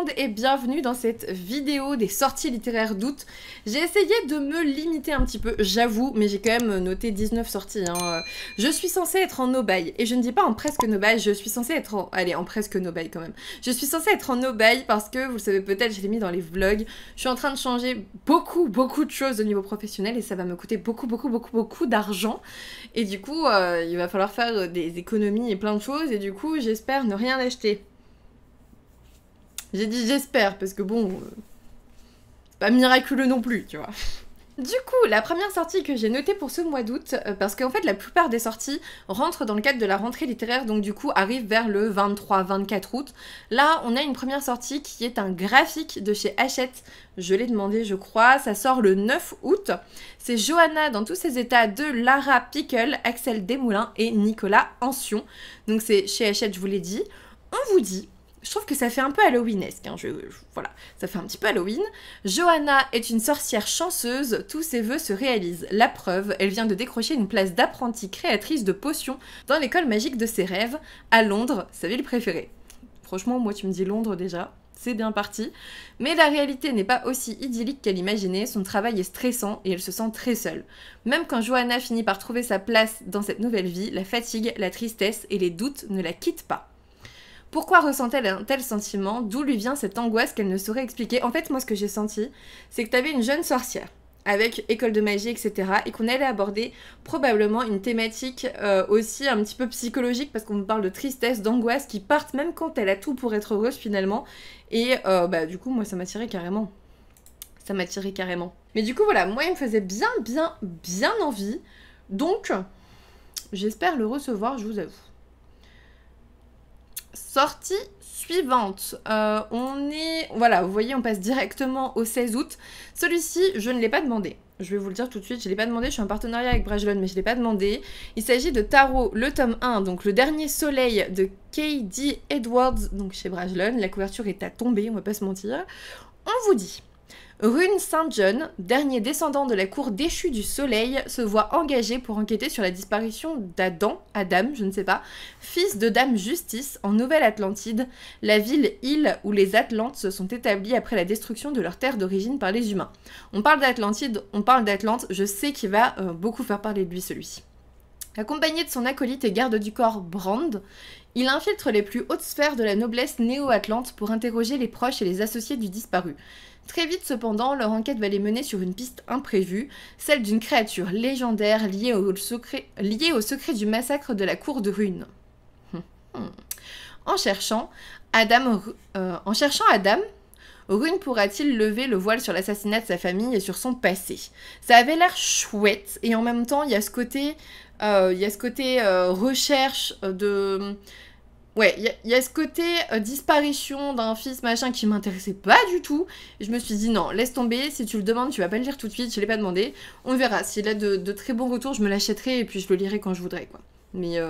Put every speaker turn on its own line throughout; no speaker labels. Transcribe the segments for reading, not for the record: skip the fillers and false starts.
monde et bienvenue dans cette vidéo des sorties littéraires d'août. J'ai essayé de me limiter un petit peu, j'avoue, mais j'ai quand même noté 19 sorties. Je suis censée être en no-buy, et je ne dis pas en presque no-buy, je suis censée être en... Allez, en presque no-buy quand même. Je suis censée être en no-buy parce que, vous le savez peut-être, je l'ai mis dans les vlogs, je suis en train de changer beaucoup de choses au niveau professionnel et ça va me coûter beaucoup d'argent. Et du coup, il va falloir faire des économies et plein de choses, et du coup, j'espère ne rien acheter. J'ai dit j'espère, parce que bon, c'est pas miraculeux non plus, tu vois. Du coup, la première sortie que j'ai notée pour ce mois d'août, parce qu'en fait la plupart des sorties rentrent dans le cadre de la rentrée littéraire, donc du coup arrivent vers le 23-24 août. Là, on a une première sortie qui est un graphique de chez Hachette, je l'ai demandé je crois, ça sort le 9 août. C'est Johanna dans tous ses états de Lara Pickle, Axel Desmoulins et Nicolas Ancion. Donc c'est chez Hachette, je vous l'ai dit. On vous dit... Je trouve que ça fait un peu Halloweenesque, hein. Voilà, ça fait un petit peu Halloween. Johanna est une sorcière chanceuse, tous ses vœux se réalisent. La preuve, elle vient de décrocher une place d'apprentie créatrice de potions dans l'école magique de ses rêves, à Londres, sa ville préférée. Franchement, moi tu me dis Londres déjà, c'est bien parti. Mais la réalité n'est pas aussi idyllique qu'elle imaginait, son travail est stressant et elle se sent très seule. Même quand Johanna finit par trouver sa place dans cette nouvelle vie, la fatigue, la tristesse et les doutes ne la quittent pas. Pourquoi ressent-elle un tel sentiment? D'où lui vient cette angoisse qu'elle ne saurait expliquer? En fait, moi, ce que j'ai senti, c'est que tu avais une jeune sorcière, avec école de magie, etc., et qu'on allait aborder probablement une thématique aussi un petit peu psychologique, parce qu'on parle de tristesse, d'angoisse, qui partent même quand elle a tout pour être heureuse, finalement. Et du coup, moi, ça m'attirait carrément. Ça m'attirait carrément. Mais du coup, voilà, moi, il me faisait bien envie. Donc, j'espère le recevoir, je vous avoue. Sortie suivante, voilà, vous voyez, on passe directement au 16 août. Celui-ci, je ne l'ai pas demandé. Je vais vous le dire tout de suite, je ne l'ai pas demandé, je suis en partenariat avec Brajlon, mais je ne l'ai pas demandé. Il s'agit de Tarot, le tome 1, donc le dernier soleil de K.D. Edwards, donc chez Brajlon. La couverture est à tomber, on va pas se mentir. On vous dit... Rune St. John, dernier descendant de la cour déchue du soleil, se voit engagé pour enquêter sur la disparition Adam, je ne sais pas, fils de Dame Justice en Nouvelle-Atlantide, la ville-île où les Atlantes se sont établis après la destruction de leur terre d'origine par les humains. On parle d'Atlantide, on parle d'Atlante, je sais qu'il va beaucoup faire parler de lui celui-ci. Accompagné de son acolyte et garde du corps Brand, il infiltre les plus hautes sphères de la noblesse néo-atlante pour interroger les proches et les associés du disparu. Très vite cependant, leur enquête va les mener sur une piste imprévue, celle d'une créature légendaire liée au secret du massacre de la cour de Rune. En cherchant Adam, Rune pourra-t-il lever le voile sur l'assassinat de sa famille et sur son passé? Ça avait l'air chouette, et en même temps, il y a ce côté, recherche de... Ouais, il y a ce côté disparition d'un fils machin qui m'intéressait pas du tout. Et je me suis dit non, laisse tomber, si tu le demandes, tu vas pas le lire tout de suite, je l'ai pas demandé. On verra, s'il a de très bons retours, je me l'achèterai et puis je le lirai quand je voudrais, quoi. Mais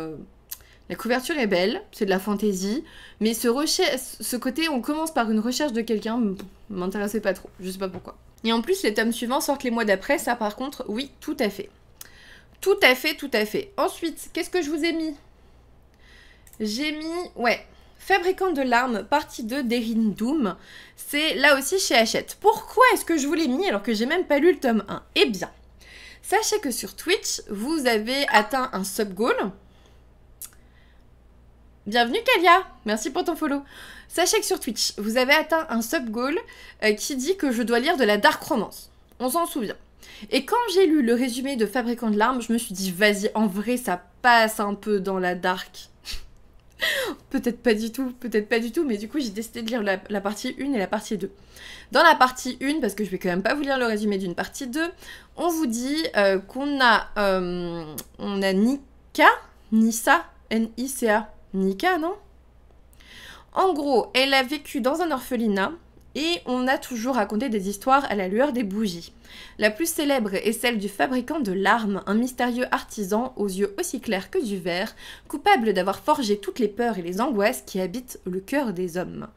la couverture est belle, c'est de la fantaisie, mais ce côté, on commence par une recherche de quelqu'un, m'intéressait pas trop, je sais pas pourquoi. Et en plus, les tomes suivants sortent les mois d'après, ça par contre, oui, tout à fait. Tout à fait. Ensuite, qu'est-ce que je vous ai mis ? J'ai mis, Fabricant de larmes, partie 2 d'Erin Doom. C'est là aussi chez Hachette. Pourquoi est-ce que je vous l'ai mis alors que j'ai même pas lu le tome 1? Eh bien, sachez que sur Twitch, vous avez atteint un sub-goal. Bienvenue Kalia, merci pour ton follow. Sachez que sur Twitch, vous avez atteint un sub-goal qui dit que je dois lire de la dark romance. On s'en souvient. Et quand j'ai lu le résumé de Fabricant de larmes, je me suis dit, vas-y, en vrai, ça passe un peu dans la dark. Peut-être pas du tout, mais du coup j'ai décidé de lire la partie 1 et la partie 2. Dans la partie 1, parce que je vais quand même pas vous lire le résumé d'une partie 2, on vous dit qu'on a, Nissa, N-I-C-A, Nika, non? En gros, elle a vécu dans un orphelinat, et on a toujours raconté des histoires à la lueur des bougies. La plus célèbre est celle du fabricant de larmes, un mystérieux artisan aux yeux aussi clairs que du verre, coupable d'avoir forgé toutes les peurs et les angoisses qui habitent le cœur des hommes.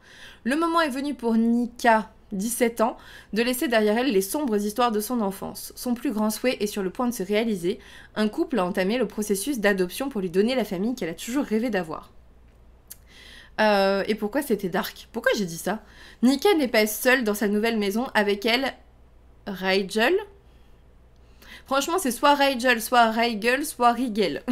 Le moment est venu pour Nika, 17 ans, de laisser derrière elle les sombres histoires de son enfance. Son plus grand souhait est sur le point de se réaliser. Un couple a entamé le processus d'adoption pour lui donner la famille qu'elle a toujours rêvé d'avoir. Et pourquoi c'était dark? Pourquoi j'ai dit ça? Nika n'est pas seule dans sa nouvelle maison, avec elle, Rigel. Franchement, c'est soit Rigel, soit Rigel, soit Rigel.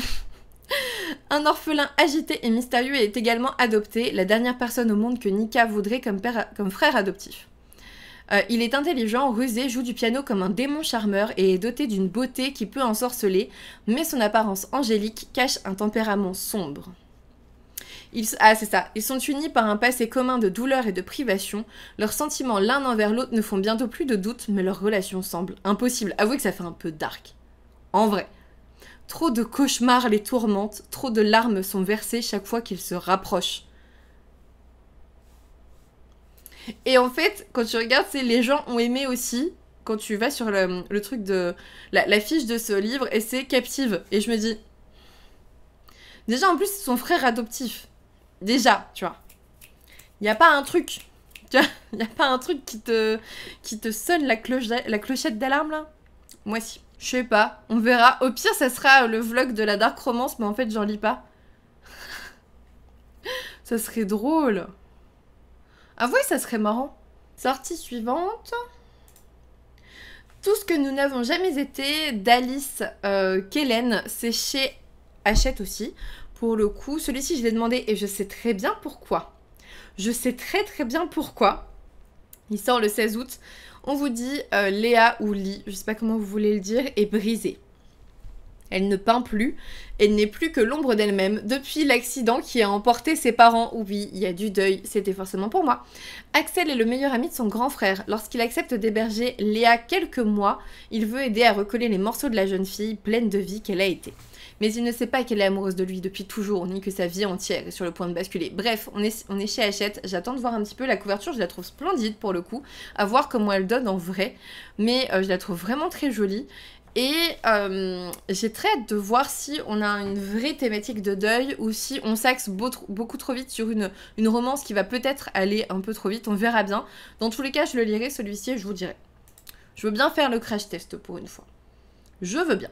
Un orphelin agité et mystérieux est également adopté, la dernière personne au monde que Nika voudrait comme frère adoptif. Il est intelligent, rusé, joue du piano comme un démon charmeur et est doté d'une beauté qui peut ensorceler, mais son apparence angélique cache un tempérament sombre. Ah, c'est ça. Ils sont unis par un passé commun de douleur et de privation. Leurs sentiments l'un envers l'autre ne font bientôt plus de doute, mais leur relation semble impossible. Avouez que ça fait un peu dark. En vrai. Trop de cauchemars les tourmentent, trop de larmes sont versées chaque fois qu'ils se rapprochent. Et en fait, quand tu regardes, les gens ont aimé aussi, quand tu vas sur le truc de... La fiche de ce livre, et c'est captive. Et je me dis... Déjà, en plus, c'est son frère adoptif. Déjà, tu vois. Il n'y a pas un truc... Tu vois, il n'y a pas un truc qui te sonne la clochette d'alarme, là? Moi, si. Je sais pas, on verra. Au pire, ça sera le vlog de la dark romance, mais en fait, j'en lis pas. Ça serait drôle. Avouez, ça serait marrant. Sortie suivante. Tout ce que nous n'avons jamais été d'Alice Kellen, c'est chez Hachette aussi. Pour le coup, celui-ci, je l'ai demandé et je sais très bien pourquoi. Je sais très bien pourquoi. Il sort le 16 août. On vous dit Léa ou Lee, je sais pas comment vous voulez le dire, est brisée. Elle ne peint plus, elle n'est plus que l'ombre d'elle-même depuis l'accident qui a emporté ses parents. Oui, il y a du deuil, c'était forcément pour moi. Axel est le meilleur ami de son grand frère. Lorsqu'il accepte d'héberger Léa quelques mois, il veut aider à recoller les morceaux de la jeune fille pleine de vie qu'elle a été. Mais il ne sait pas qu'elle est amoureuse de lui depuis toujours, ni que sa vie entière est sur le point de basculer. Bref, on est chez Hachette, j'attends de voir un petit peu la couverture, je la trouve splendide pour le coup, à voir comment elle donne en vrai, mais je la trouve vraiment très jolie. Et j'ai très hâte de voir si on a une vraie thématique de deuil ou si on s'axe beaucoup trop vite sur une romance qui va peut-être aller un peu trop vite, on verra bien. Dans tous les cas, je le lirai celui-ci et je vous dirai. Je veux bien faire le crash test pour une fois. Je veux bien.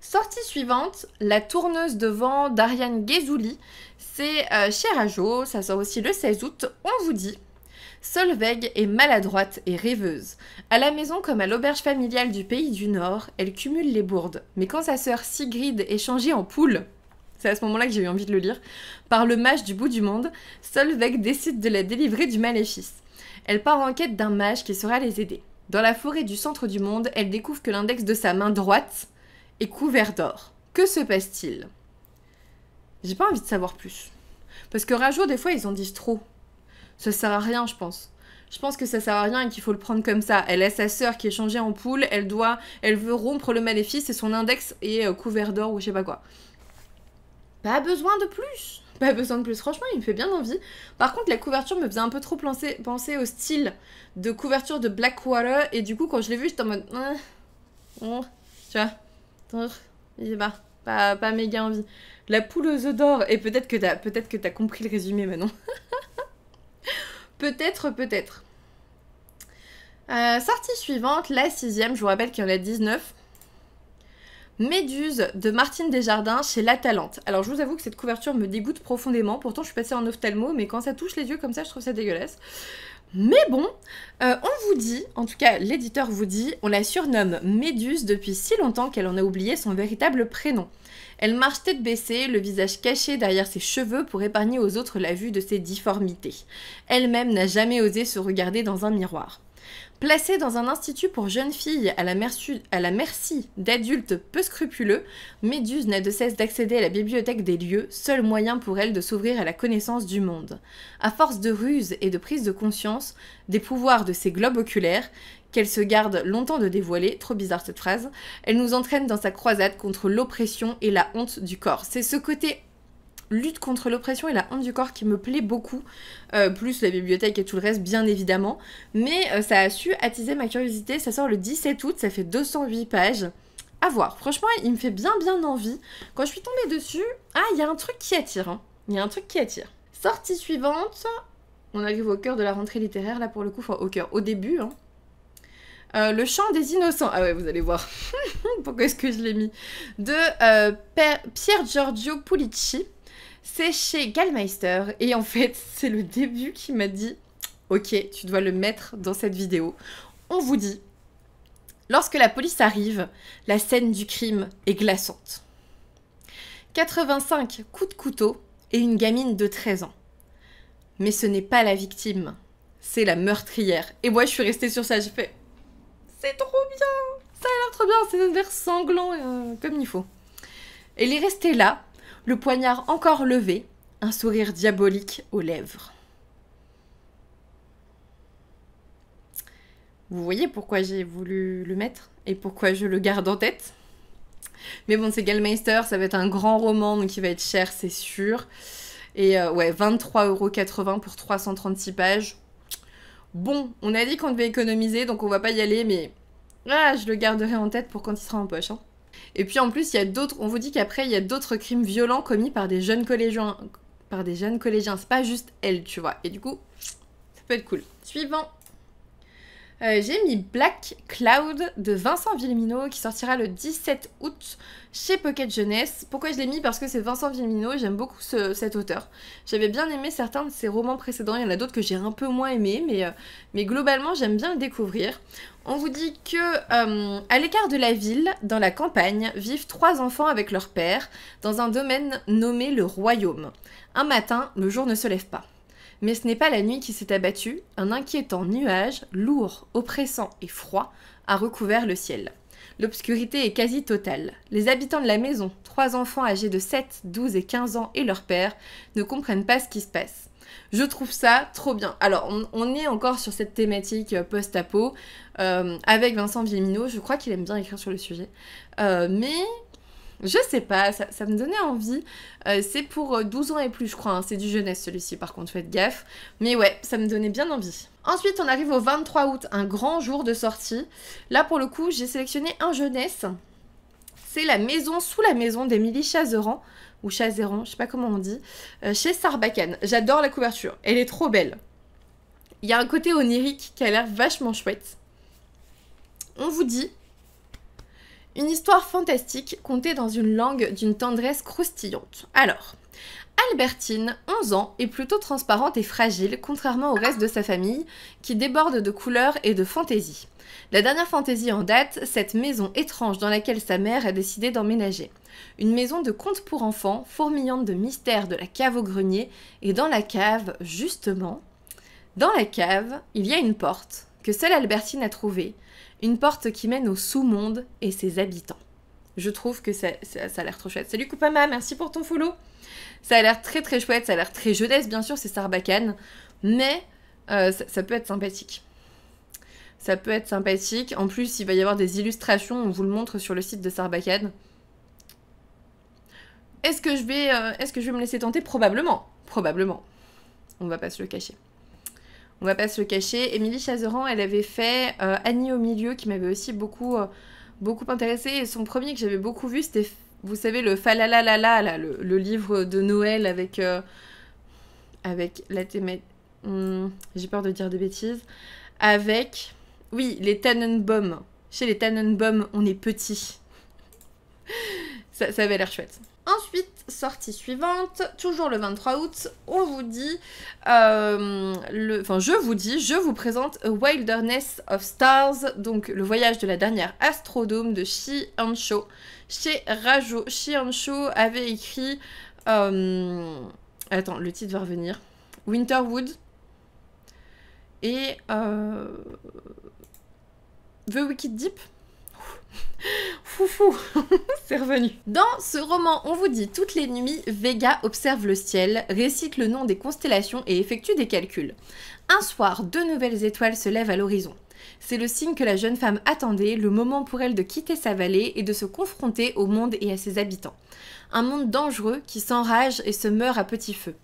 Sortie suivante, La tourneuse de vent d'Ariane Ghezouli. C'est chez Rajo, ça sort aussi le 16 août. On vous dit... Solveig est maladroite et rêveuse. À la maison comme à l'auberge familiale du pays du Nord, elle cumule les bourdes. Mais quand sa sœur Sigrid est changée en poule, c'est à ce moment-là que j'ai eu envie de le lire, par le mage du bout du monde, Solveig décide de la délivrer du maléfice. Elle part en quête d'un mage qui saura les aider. Dans la forêt du centre du monde, elle découvre que l'index de sa main droite est couvert d'or. Que se passe-t-il? J'ai pas envie de savoir plus. Parce que Rajo, des fois, ils en disent trop. Ça sert à rien, je pense. Je pense que ça sert à rien et qu'il faut le prendre comme ça. Elle a sa sœur qui est changée en poule, elle veut rompre le maléfice et son index est couvert d'or ou je sais pas quoi. Pas besoin de plus. Pas besoin de plus. Franchement, il me fait bien envie. Par contre, la couverture me faisait un peu trop penser au style de couverture de Blackwater et du coup, quand je l'ai vu, j'étais en mode... tu vois, pas méga envie. La poule aux œufs d'or. Et peut-être que t'as compris le résumé maintenant. Peut-être. Sortie suivante, la 6ème, je vous rappelle qu'il y en a 19. Méduse de Martine Desjardins chez La Talente. Alors je vous avoue que cette couverture me dégoûte profondément, pourtant je suis passée en ophtalmo, mais quand ça touche les yeux comme ça, je trouve ça dégueulasse. Mais bon, on vous dit, en tout cas l'éditeur vous dit, on la surnomme Méduse depuis si longtemps qu'elle en a oublié son véritable prénom. Elle marche tête baissée, le visage caché derrière ses cheveux pour épargner aux autres la vue de ses difformités. Elle-même n'a jamais osé se regarder dans un miroir. Placée dans un institut pour jeunes filles à la merci d'adultes peu scrupuleux, Méduse n'a de cesse d'accéder à la bibliothèque des lieux, seul moyen pour elle de s'ouvrir à la connaissance du monde. À force de ruse et de prise de conscience des pouvoirs de ses globes oculaires, qu'elle se garde longtemps de dévoiler, trop bizarre cette phrase, elle nous entraîne dans sa croisade contre l'oppression et la honte du corps. C'est ce côté lutte contre l'oppression et la honte du corps qui me plaît beaucoup, plus la bibliothèque et tout le reste bien évidemment, mais ça a su attiser ma curiosité. Ça sort le 17 août, ça fait 208 pages, à voir. Franchement, il me fait bien envie. Quand je suis tombée dessus, il y a un truc qui attire, hein. Il y a un truc qui attire. Sortie suivante, on arrive au cœur de la rentrée littéraire là pour le coup, enfin au début, hein. Le chant des innocents. Ah ouais, vous allez voir. Pourquoi est-ce que je l'ai mis? De Pier Giorgio Pulici. C'est chez Gallmeister et en fait, c'est le début qui m'a dit « Ok, tu dois le mettre dans cette vidéo. » On vous dit, lorsque la police arrive, la scène du crime est glaçante. 85 coups de couteau et une gamine de 13 ans. Mais ce n'est pas la victime, c'est la meurtrière. Et moi, je suis restée sur ça, j'ai fait « C'est trop bien, ça a l'air trop bien, c'est un verre sanglant comme il faut. » Elle est restée là, le poignard encore levé, un sourire diabolique aux lèvres. Vous voyez pourquoi j'ai voulu le mettre et pourquoi je le garde en tête. Mais bon, c'est Gallmeister, ça va être un grand roman, donc il va être cher, c'est sûr. Et ouais, 23,80 € pour 336 pages. Bon, on a dit qu'on devait économiser, donc on va pas y aller, mais je le garderai en tête pour quand il sera en poche. Hein. Et puis en plus, il y a d'autres. On vous dit qu'après, il y a d'autres crimes violents commis par des jeunes collégiens. C'est pas juste elle, tu vois. Et du coup, ça peut être cool. Suivant. J'ai mis Black Cloud de Vincent Villeminot qui sortira le 17 août chez Pocket Jeunesse. Pourquoi je l'ai mis? Parce que c'est Vincent Villeminot, j'aime beaucoup cet auteur. J'avais bien aimé certains de ses romans précédents, il y en a d'autres que j'ai un peu moins aimés, mais globalement j'aime bien le découvrir. On vous dit que à l'écart de la ville, dans la campagne, vivent 3 enfants avec leur père, dans un domaine nommé le Royaume. Un matin, le jour ne se lève pas. Mais ce n'est pas la nuit qui s'est abattue, un inquiétant nuage, lourd, oppressant et froid, a recouvert le ciel. L'obscurité est quasi totale. Les habitants de la maison, 3 enfants âgés de 7, 12 et 15 ans et leur père, ne comprennent pas ce qui se passe. Je trouve ça trop bien. Alors, on est encore sur cette thématique post-apo, avec Vincent Villeminot, je crois qu'il aime bien écrire sur le sujet. Mais... je sais pas, ça me donnait envie. C'est pour 12 ans et plus, je crois. Hein. C'est du jeunesse, celui-ci, par contre, faites gaffe. Mais ouais, ça me donnait bien envie. Ensuite, on arrive au 23 août, un grand jour de sortie. Là, pour le coup, j'ai sélectionné un jeunesse. C'est La maison sous la maison d'Émilie Chazeran, ou Chazeran, je sais pas comment on dit, chez Sarbacane. J'adore la couverture, elle est trop belle. Il y a un côté onirique qui a l'air vachement chouette. On vous dit... une histoire fantastique contée dans une langue d'une tendresse croustillante. Alors, Albertine, 11 ans, est plutôt transparente et fragile, contrairement au reste de sa famille, qui déborde de couleurs et de fantaisie. La dernière fantaisie en date, cette maison étrange dans laquelle sa mère a décidé d'emménager. Une maison de contes pour enfants, fourmillante de mystères de la cave au grenier, et dans la cave, justement, dans la cave, il y a une porte que seule Albertine a trouvée, une porte qui mène au sous-monde et ses habitants. Je trouve que ça a l'air trop chouette. Salut Coupama, merci pour ton follow. Ça a l'air très très chouette, ça a l'air très jeunesse, bien sûr, c'est Sarbacane, mais ça peut être sympathique. Ça peut être sympathique. En plus, il va y avoir des illustrations, on vous le montre sur le site de Sarbacane. Est-ce que je vais me laisser tenter? Probablement. Probablement. On va pas se le cacher. On va pas se le cacher. Émilie Chazeran, elle avait fait Annie au milieu, qui m'avait aussi beaucoup intéressée. Et son premier que j'avais beaucoup vu, c'était, vous savez, le Falalalala, là, le livre de Noël avec la thématique... j'ai peur de dire des bêtises. Avec... oui, les Tannenbaum. Chez les Tannenbaum, on est petit. Ça avait l'air chouette. Ensuite, sortie suivante, toujours le 23 août, on vous dit, je vous présente A Wilderness of Stars, donc le voyage de la dernière Astrodome de Shi Hansho, chez Rajo. Shi Hansho avait écrit, attends, le titre va revenir, Winterwood et The Wicked Deep. Foufou, c'est revenu. Dans ce roman, on vous dit toutes les nuits, Vega observe le ciel, récite le nom des constellations et effectue des calculs. Un soir, 2 nouvelles étoiles se lèvent à l'horizon. C'est le signe que la jeune femme attendait, le moment pour elle de quitter sa vallée et de se confronter au monde et à ses habitants. Un monde dangereux qui s'enrage et se meurt à petit feu.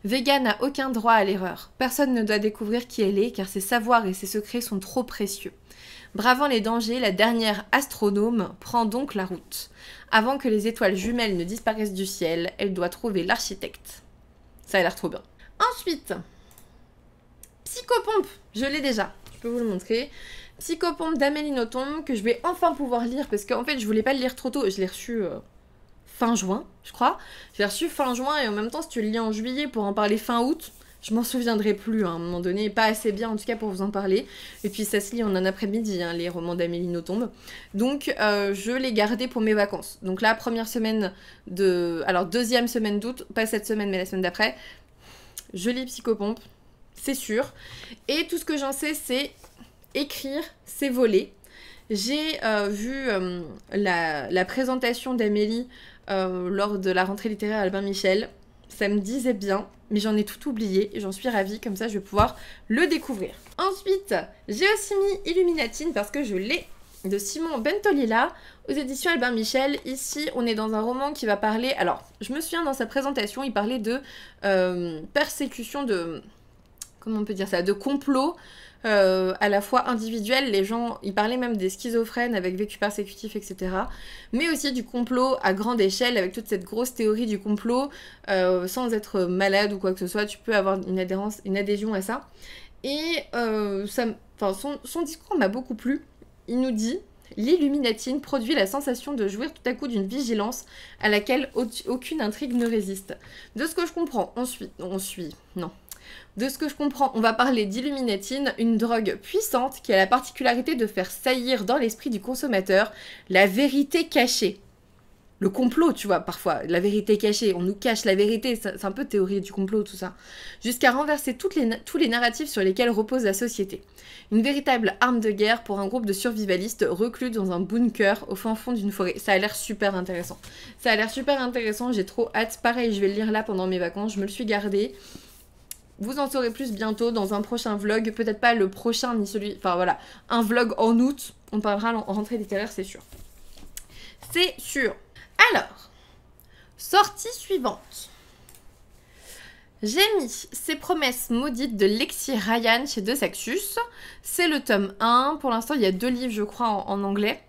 Vega n'a aucun droit à l'erreur. Personne ne doit découvrir qui elle est car ses savoirs et ses secrets sont trop précieux. Bravant les dangers, la dernière astronome prend donc la route. Avant que les étoiles jumelles ne disparaissent du ciel, elle doit trouver l'architecte. Ça a l'air trop bien. Ensuite, Psychopompe, je l'ai déjà, je peux vous le montrer. Psychopompe d'Amélie Nothomb, que je vais enfin pouvoir lire, parce qu'en fait je voulais pas le lire trop tôt, je l'ai reçu fin juin, je crois. Je l'ai reçu fin juin et en même temps, si tu le lis en juillet pour en parler fin août, je m'en souviendrai plus, hein, à un moment donné, pas assez bien en tout cas pour vous en parler. Et puis ça se lit en un après-midi, hein, les romans d'Amélie Nothomb. Donc je l'ai gardé pour mes vacances. Donc là, première semaine de... Alors deuxième semaine d'août, pas cette semaine mais la semaine d'après, je lis Psychopompe, c'est sûr. Et tout ce que j'en sais, c'est écrire, c'est voler. J'ai vu la présentation d'Amélie lors de la rentrée littéraire Albin Michel. Ça me disait bien, mais j'en ai tout oublié et j'en suis ravie, comme ça je vais pouvoir le découvrir. Ensuite, j'ai aussi mis Illuminatine parce que je l'ai, de Simon Bentolila aux éditions Albin Michel. Ici, on est dans un roman qui va parler... Alors, je me souviens dans sa présentation, il parlait de persécution de... Comment on peut dire ça? De complot à la fois individuel, les gens, ils parlaient même des schizophrènes avec vécu persécutif, etc. Mais aussi du complot à grande échelle, avec toute cette grosse théorie du complot, sans être malade ou quoi que ce soit, tu peux avoir une adhésion à ça. Et son discours m'a beaucoup plu. Il nous dit: l'illuminatine produit la sensation de jouir tout à coup d'une vigilance à laquelle aucune intrigue ne résiste. De ce que je comprends, De ce que je comprends, on va parler d'illuminatine, une drogue puissante qui a la particularité de faire saillir dans l'esprit du consommateur la vérité cachée. Le complot, tu vois, parfois, la vérité cachée, on nous cache la vérité, c'est un peu théorie du complot, tout ça. Jusqu'à renverser tous les narratifs sur lesquels repose la société. Une véritable arme de guerre pour un groupe de survivalistes reclus dans un bunker au fin fond d'une forêt. Ça a l'air super intéressant. Ça a l'air super intéressant, j'ai trop hâte. Pareil, je vais le lire là pendant mes vacances, je me le suis gardé. Vous en saurez plus bientôt dans un prochain vlog, peut-être pas le prochain ni celui... Enfin voilà, un vlog en août, on parlera en rentrée littéraire, c'est sûr. C'est sûr. Alors, sortie suivante. J'ai mis Ces promesses maudites de Lexi Ryan chez De Saxus. C'est le tome 1, pour l'instant il y a 2 livres je crois en anglais.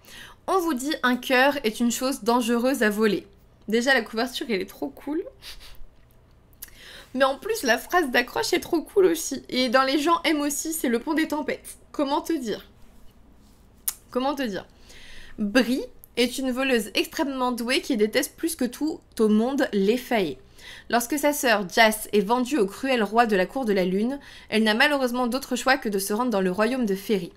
On vous dit: un cœur est une chose dangereuse à voler. Déjà la couverture elle est trop cool. Mais en plus, la phrase d'accroche est trop cool aussi. Et dans Les gens aiment aussi, c'est le pont des tempêtes. Comment te dire? Comment te dire? Brie est une voleuse extrêmement douée qui déteste plus que tout au monde les faillés. Lorsque sa sœur Jas est vendue au cruel roi de la cour de la lune, elle n'a malheureusement d'autre choix que de se rendre dans le royaume de Féry.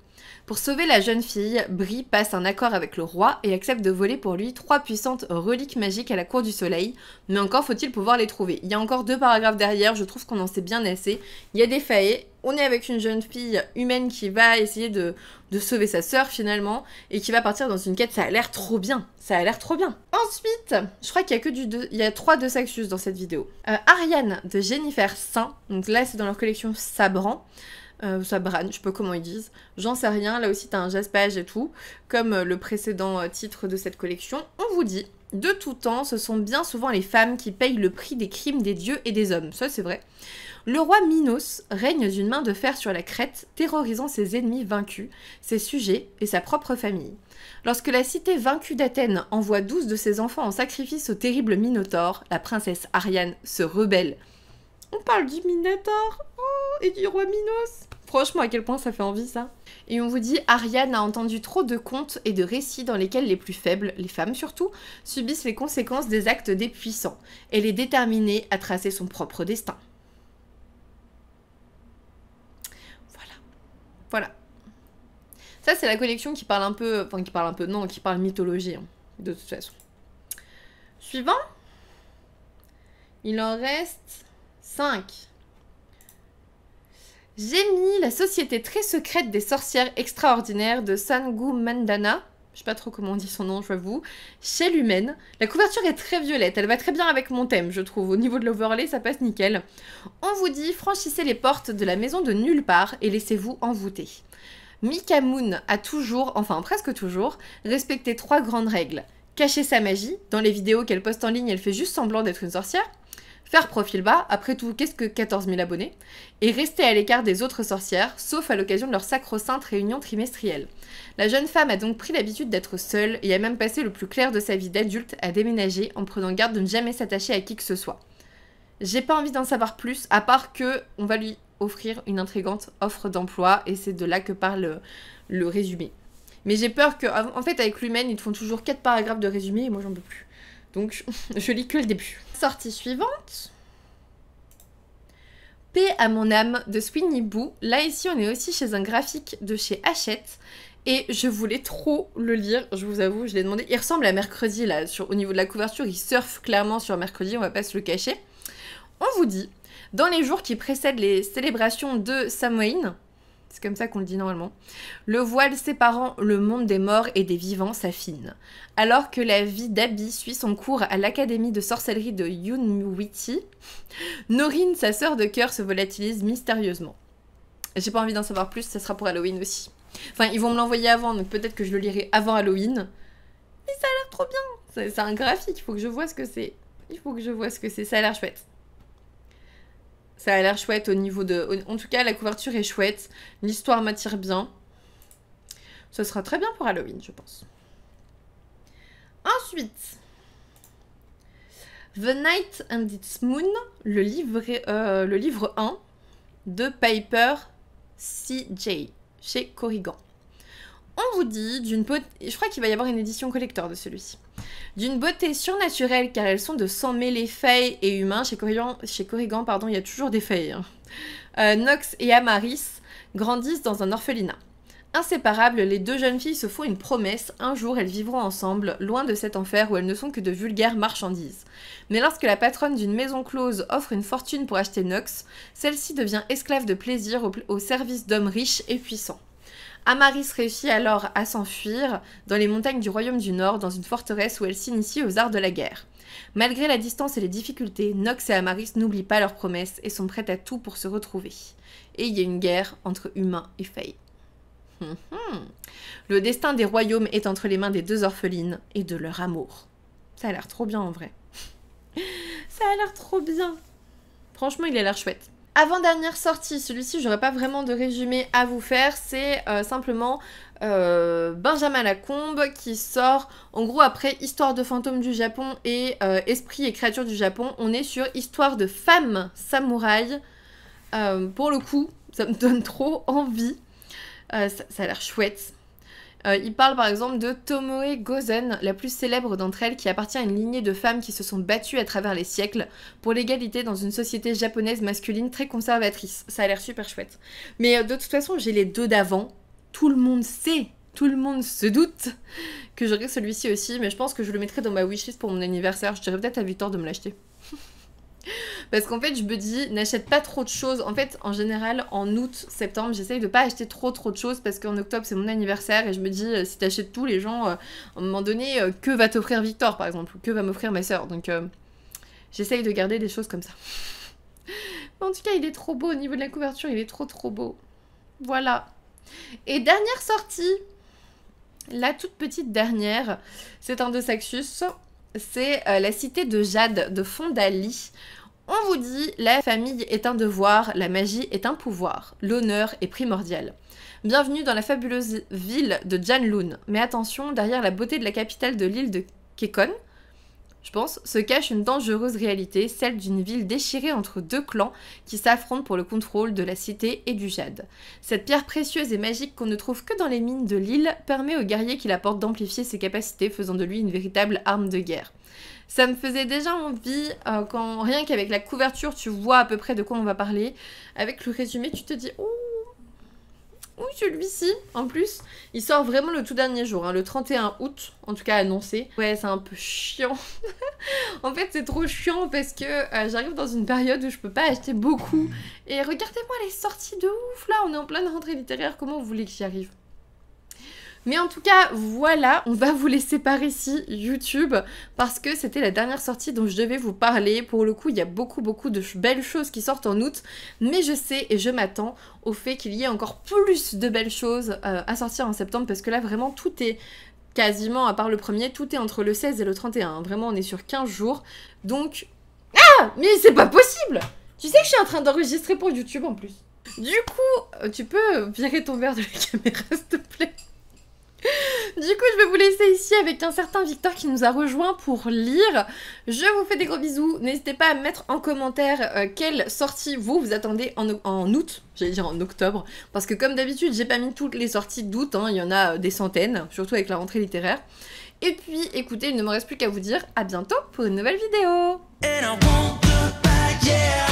Pour sauver la jeune fille, Brie passe un accord avec le roi et accepte de voler pour lui 3 puissantes reliques magiques à la cour du soleil, mais encore faut-il pouvoir les trouver. Il y a encore 2 paragraphes derrière, je trouve qu'on en sait bien assez. Il y a des faillés, on est avec une jeune fille humaine qui va essayer de sauver sa sœur finalement, et qui va partir dans une quête, ça a l'air trop bien. Ça a l'air trop bien. Ensuite, je crois qu'il y a que il y a 3 De Saxus dans cette vidéo. Ariane de Jennifer Saint, donc là c'est dans leur collection Sabran. Sabran, je sais pas comment ils disent, j'en sais rien, là aussi t'as un jaspage et tout, comme le précédent titre de cette collection. On vous dit: de tout temps, ce sont bien souvent les femmes qui payent le prix des crimes des dieux et des hommes, ça c'est vrai. Le roi Minos règne d'une main de fer sur la Crète, terrorisant ses ennemis vaincus, ses sujets et sa propre famille. Lorsque la cité vaincue d'Athènes envoie 12 de ses enfants en sacrifice au terrible Minotaure, la princesse Ariane se rebelle. On parle du Minotaure et du roi Minos. Franchement, à quel point ça fait envie, ça. Et on vous dit: Ariane a entendu trop de contes et de récits dans lesquels les plus faibles, les femmes surtout, subissent les conséquences des actes des puissants. Elle est déterminée à tracer son propre destin. Voilà. Voilà. Ça, c'est la collection qui parle un peu... Enfin, qui parle mythologie, hein, de toute façon. Suivant. Il en reste 5. J'ai mis La société très secrète des sorcières extraordinaires de Sangu Mandana, je sais pas trop comment on dit son nom, j'avoue, chez Lumen. La couverture est très violette, elle va très bien avec mon thème, je trouve. Au niveau de l'overlay, ça passe nickel. On vous dit: franchissez les portes de la maison de nulle part et laissez-vous envoûter. Mika Moon a toujours, enfin presque toujours, respecté 3 grandes règles. Cacher sa magie, dans les vidéos qu'elle poste en ligne, elle fait juste semblant d'être une sorcière. Faire profil bas, après tout, qu'est-ce que 14 000 abonnés? Et rester à l'écart des autres sorcières, sauf à l'occasion de leur sacro-sainte réunion trimestrielle. La jeune femme a donc pris l'habitude d'être seule et a même passé le plus clair de sa vie d'adulte à déménager en prenant garde de ne jamais s'attacher à qui que ce soit. J'ai pas envie d'en savoir plus, à part que on va lui offrir une intrigante offre d'emploi, et c'est de là que parle le résumé. Mais j'ai peur que, en fait, avec Lumen, ils te font toujours 4 paragraphes de résumé et moi j'en peux plus. Donc je lis que le début. Sortie suivante. Paix à mon âme de Sweeney Boo. Là ici on est aussi chez un graphique de chez Hachette. Et je voulais trop le lire, je vous avoue, je l'ai demandé. Il ressemble à Mercredi, là, au niveau de la couverture, il surfe clairement sur Mercredi, on va pas se le cacher. On vous dit, dans les jours qui précèdent les célébrations de Samhain, c'est comme ça qu'on le dit normalement, le voile séparant le monde des morts et des vivants s'affine. Alors que la vie d'Abby suit son cours à l'académie de sorcellerie de Yunwiti, Norine, sa sœur de cœur, se volatilise mystérieusement. J'ai pas envie d'en savoir plus, ça sera pour Halloween aussi. Enfin, ils vont me l'envoyer avant, donc peut-être que je le lirai avant Halloween. Mais ça a l'air trop bien. C'est un graphique, il faut que je vois ce que c'est. Il faut que je vois ce que c'est. Ça a l'air chouette. Ça a l'air chouette au niveau de... En tout cas, la couverture est chouette. L'histoire m'attire bien. Ce sera très bien pour Halloween, je pense. Ensuite... The Night and Its Moon, le livre 1 de Piper C.J. chez Corrigan. On vous dit d'une beauté... Je crois qu'il va y avoir une édition collector de celui-ci. D'une beauté surnaturelle car elles sont de sang mêlé fae et humain. Chez Corrigan, pardon, il y a toujours des fae. Hein. Nox et Amaris grandissent dans un orphelinat. Inséparables, les deux jeunes filles se font une promesse. Un jour, elles vivront ensemble, loin de cet enfer où elles ne sont que de vulgaires marchandises. Mais lorsque la patronne d'une maison close offre une fortune pour acheter Nox, celle-ci devient esclave de plaisir au service d'hommes riches et puissants. Amaris réussit alors à s'enfuir dans les montagnes du Royaume du Nord, dans une forteresse où elle s'initie aux arts de la guerre. Malgré la distance et les difficultés, Nox et Amaris n'oublient pas leurs promesses et sont prêtes à tout pour se retrouver. Et il y a une guerre entre humains et fae. Le destin des royaumes est entre les mains des deux orphelines et de leur amour. Ça a l'air trop bien en vrai. Ça a l'air trop bien. Franchement, il a l'air chouette. Avant-dernière sortie, celui-ci, j'aurais pas vraiment de résumé à vous faire. C'est simplement Benjamin Lacombe qui sort, en gros, après Histoire de fantômes du Japon et Esprit et créatures du Japon. On est sur Histoire de femmes samouraïs. Pour le coup, ça me donne trop envie. Ça a l'air chouette. Il parle par exemple de Tomoe Gozen, la plus célèbre d'entre elles, qui appartient à une lignée de femmes qui se sont battues à travers les siècles pour l'égalité dans une société japonaise masculine très conservatrice. Ça a l'air super chouette. Mais de toute façon, j'ai les deux d'avant. Tout le monde sait, tout le monde se doute que j'aurai celui-ci aussi, mais je pense que je le mettrai dans ma wishlist pour mon anniversaire. Je dirais peut-être à Victor de me l'acheter. Parce qu'en fait, je me dis, n'achète pas trop de choses. En fait, en général, en août, septembre, j'essaye de pas acheter trop de choses parce qu'en octobre, c'est mon anniversaire et je me dis, si t'achètes tout, les gens, à un moment donné, que va t'offrir Victor, par exemple, ou que va m'offrir ma soeur. Donc, j'essaye de garder des choses comme ça. Mais en tout cas, il est trop beau au niveau de la couverture, il est trop beau. Voilà. Et dernière sortie, la toute petite dernière, c'est un de Saxus. C'est La Cité de Jade de Fondali. On vous dit, la famille est un devoir, la magie est un pouvoir, l'honneur est primordial. Bienvenue dans la fabuleuse ville de Janloon. Mais attention, derrière la beauté de la capitale de l'île de Kekon, je pense, se cache une dangereuse réalité, celle d'une ville déchirée entre deux clans qui s'affrontent pour le contrôle de la cité et du jade. Cette pierre précieuse et magique qu'on ne trouve que dans les mines de l'île permet au guerrier qui la porte d'amplifier ses capacités, faisant de lui une véritable arme de guerre. Ça me faisait déjà envie, quand rien qu'avec la couverture, tu vois à peu près de quoi on va parler. Avec le résumé, tu te dis « Ouh, celui-ci, en plus, il sort vraiment le tout dernier jour, hein, le 31 août, en tout cas annoncé. Ouais, c'est un peu chiant. En fait, c'est trop chiant parce que j'arrive dans une période où je peux pas acheter beaucoup. Et regardez-moi les sorties de ouf, là, on est en pleine rentrée littéraire, comment vous voulez que j'y arrive ? Mais en tout cas, voilà, on va vous laisser par ici YouTube parce que c'était la dernière sortie dont je devais vous parler. Pour le coup, il y a beaucoup de belles choses qui sortent en août, mais je sais et je m'attends au fait qu'il y ait encore plus de belles choses à sortir en septembre parce que là, vraiment, tout est quasiment, à part le premier, tout est entre le 16 et le 31. Vraiment, on est sur 15 jours. Donc... Ah! Mais c'est pas possible! Tu sais que je suis en train d'enregistrer pour YouTube en plus. Du coup, tu peux virer ton verre de la caméra, s'il te plaît? Du coup, je vais vous laisser ici avec un certain Victor qui nous a rejoint pour lire. Je vous fais des gros bisous. N'hésitez pas à me mettre en commentaire quelle sortie vous attendez en août. J'allais dire en octobre. Parce que comme d'habitude, j'ai pas mis toutes les sorties d'août. Hein. Il y en a des centaines, surtout avec la rentrée littéraire. Et puis écoutez, il ne me reste plus qu'à vous dire à bientôt pour une nouvelle vidéo.
And I won't look back, yeah.